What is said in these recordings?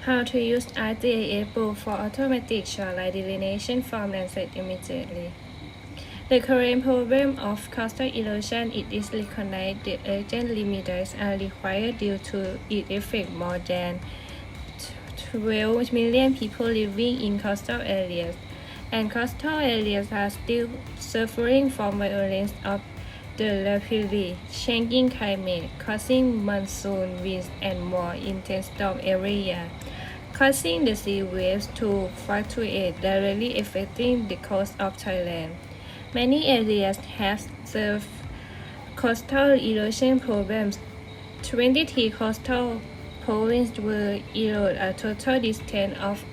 How to use ArcGIS Pro for automatic shoreline delineation from landsat imagery. The current problem of coastal erosion is recognized. The urgent remedies are required due to its effect more than 12 million people living in coastal areas, and coastal areas are still suffering from violence of the rapidly changing climate, causing monsoon winds and more intense storm every year, causing the sea waves to fluctuate, directly affecting the coast of Thailand. Many areas have served coastal erosion problems. 23 coastal provinces were eroded a total distance of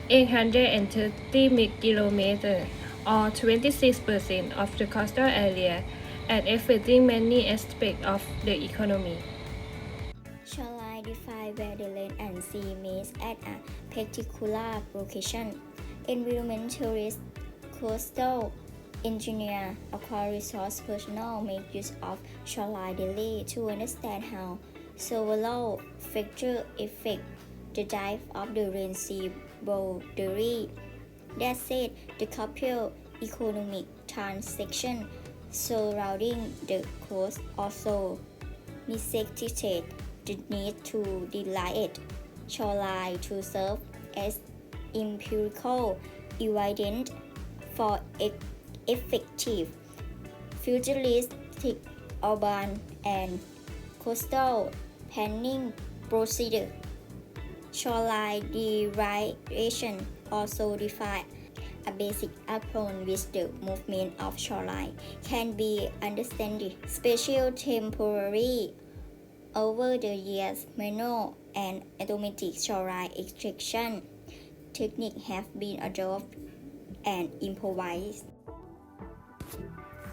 830 kilometers, or 26% of the coastal area, and affecting many aspects of the economy. Shoreline define where the land and sea meet at a particular location. Environmentalists, coastal engineers, aqua resource personnel make use of shoreline daily to understand how several factors affect the dive of the rain-sea boundary. That said, the couple economic transactions surrounding the coast also necessitate the need to delineate shoreline to serve as empirical evidence for effective futuristic urban and coastal planning procedure. Shoreline derivation also define a basic approach which the movement of shoreline can be understood, special temporary over the years. Manual and automatic shoreline extraction techniques have been adopted and improvised.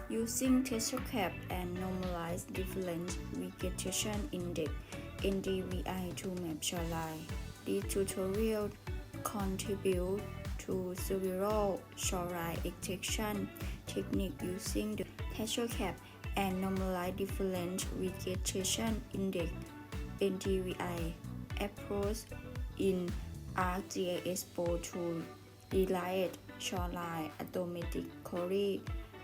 Using texture cap and normalized difference vegetation index (NDVI) to map shoreline. This tutorial contributes to several shoreline extraction techniques using the texture cap and normalized difference vegetation index (NDVI) approach in ArcGIS Pro to delineate shoreline automatically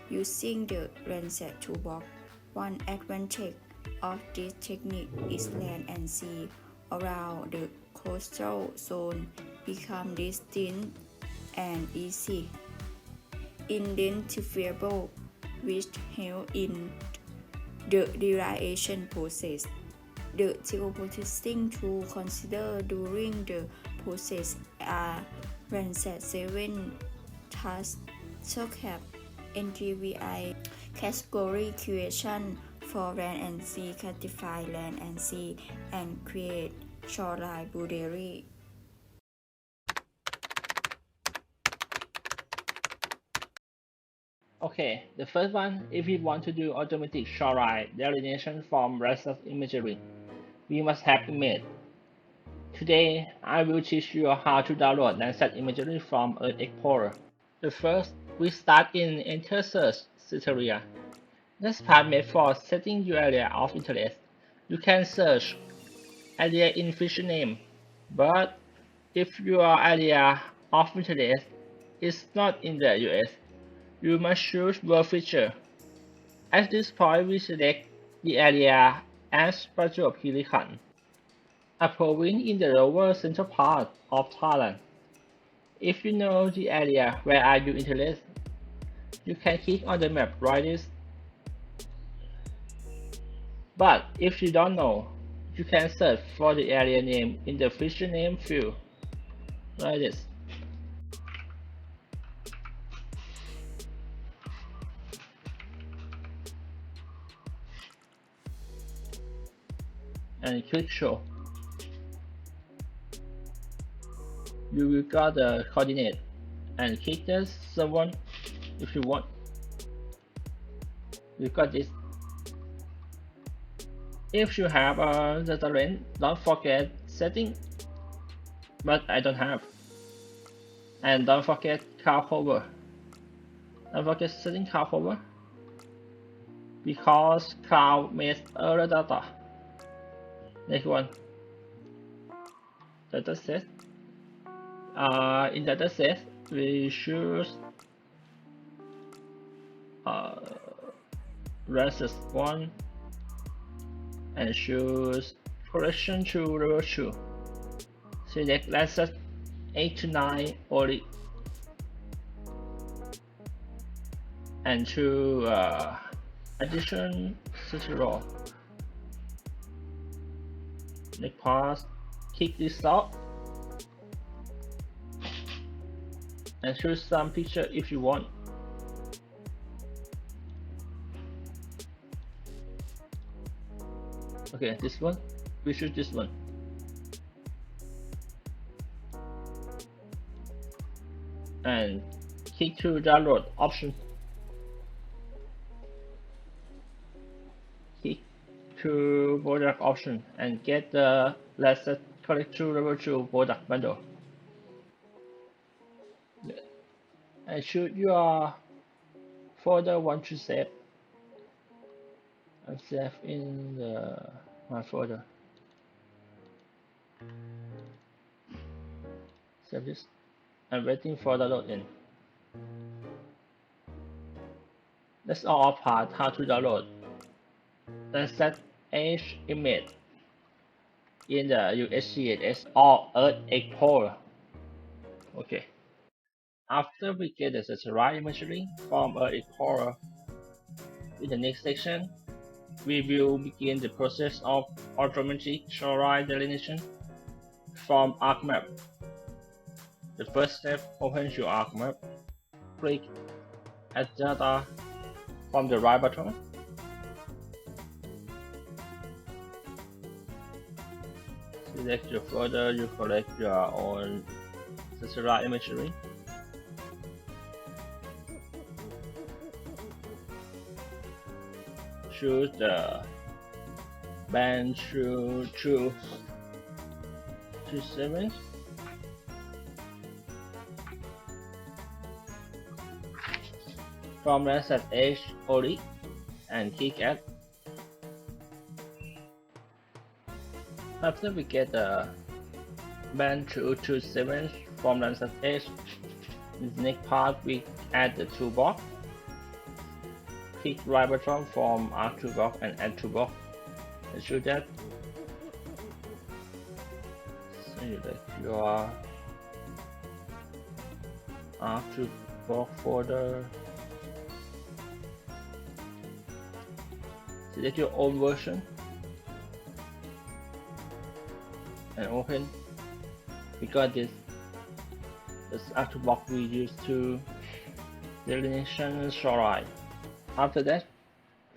using the landsat toolbox. One advantage of this technique is land and sea around the coastal zone become distinct and easy identifiable, which help in the delineation process. The geoprocessing to consider during the process are landsat 7 texture cap, NDVI category creation for land and sea, classify land and sea, and create shoreline boundary. Okay, the first one, if we want to do automatic shoreline delineation from landsat imagery, we must have image. Today, I will teach you how to download landsat imagery from Earth Explorer. The first, we start in Enter Search area. Next part made for setting your area of interest. You can search area in feature name, but if your area of interest is not in the US, you must choose World Feature. At this point, we select the area as Prajwap Khiri-Khan, a province in the lower central part of Thailand. If you know the area where are you interested, you can click on the map like this. But if you don't know, you can search for the area name in the feature name field like this. And click show. You will got the coordinate and click the someone if you want. You got this. If you have the terrain, don't forget setting, but I don't have. And don't forget cloud cover. Don't forget setting cloud cover, because cloud makes all the data. Next one. dataset. In dataset, we choose landsat 1 and choose correction to level 2. Select landsat 8 to 9 only and to addition row. Next pass, kick this out and choose some picture if you want. Okay, this one, we choose this one. And click to download option. Click to product option and get the landsat collect to level 2 product bundle. And choose your folder want to save. And save in my folder. Save this. I'm waiting for the load in. That's all part how to download landsat H image in the USCSS or Earth Explorer. Okay. After we get the satellite imagery from Earth Explorer, in the next section, we will begin the process of automatic shoreline delineation from arcmap. The first step, open your arcmap, click Add data from the right button. Select your folder, you collect your own satellite imagery. Choose the band 227. From landsat H only and click Add. After we get the band 227 from landsat H, in the next part we add the toolbox. Click right button from Arc toolbox and Add toolbox. And choose that. Select your Arc toolbox folder. Select your own version and open, because this Arc toolbox we use to delination shoreline. After that,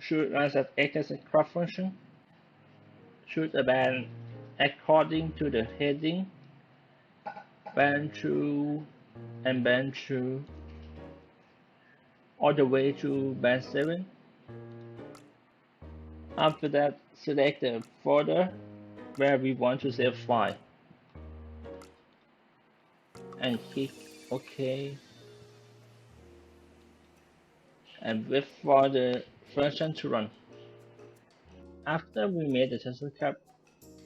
choose landsat X as a crop function. Choose a band according to the heading, band 2 and band 2 all the way to band 7. After that, select the folder where we want to save file and click OK and wait for the function to run. After we made the tester cap,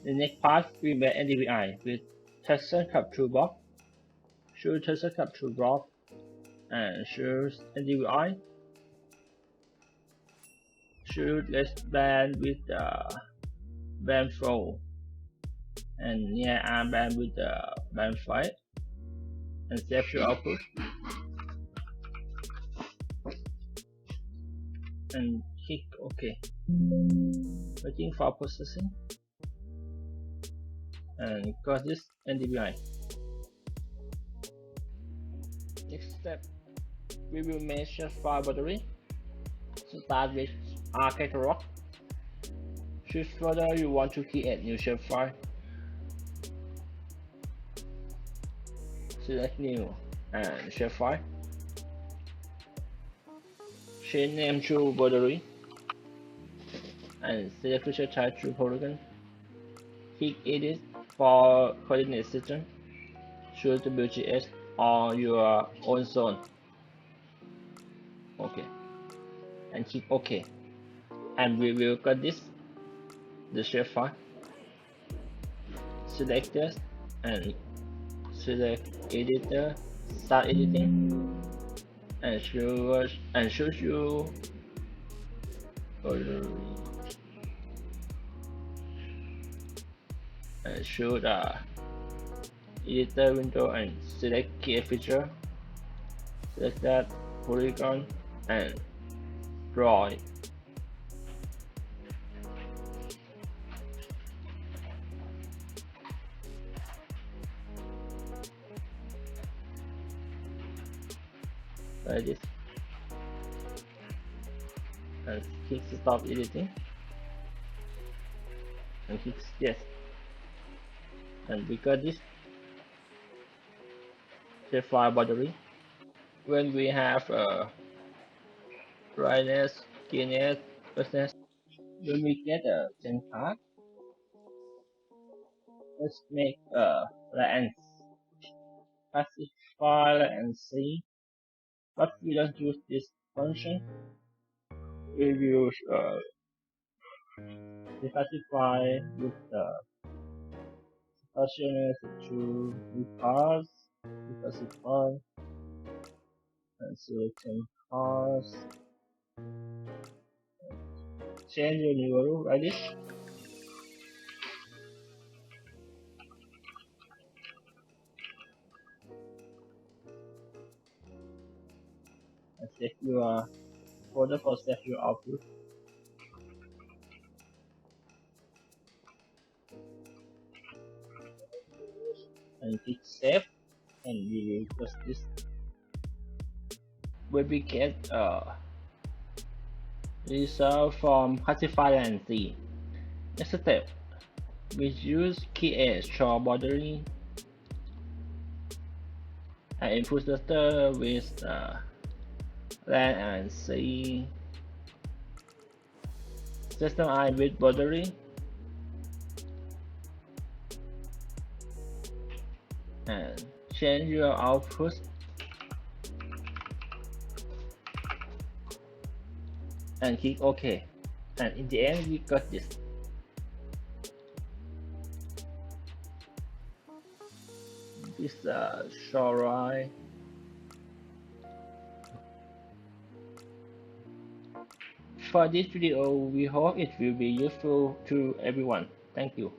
the next part we made NDVI with tester cap toolbox. Choose tester cap toolbox and choose NDVI. Choose less band with the band 4 and near arm band with the band 5 and save your output and click OK. Waiting for processing and got this NDVI. Next step, we will measure file battery. Start with R catalog. Choose folder you want to create new shapefile. Select new and shapefile. Change name to boundary and select feature type to polygon. Click edit for coordinate system. Choose the WGS or your own zone. Okay. And click OK. And we will cut this, the shapefile. Select this and select editor, start editing, and choose you and show the editor window and select key feature, select that polygon and draw it. Like this, and click stop editing and click yes, and because this file boundary, when we have brightness, keyness, fastness, when we get a 10 card, let's make lens, classify and see, but we don't use this function. We use classify with the stationary to cars, classify and select 10 cars, change your new like this. And save your folder for save your output. And click save, and we will close this. When we get result from classify and see. Next step, we use create shore boundary and input data with land and sea. System I with boundary and change your output and click OK, and in the end we got this. This shoreline. For this video, we hope it will be useful to everyone. Thank you.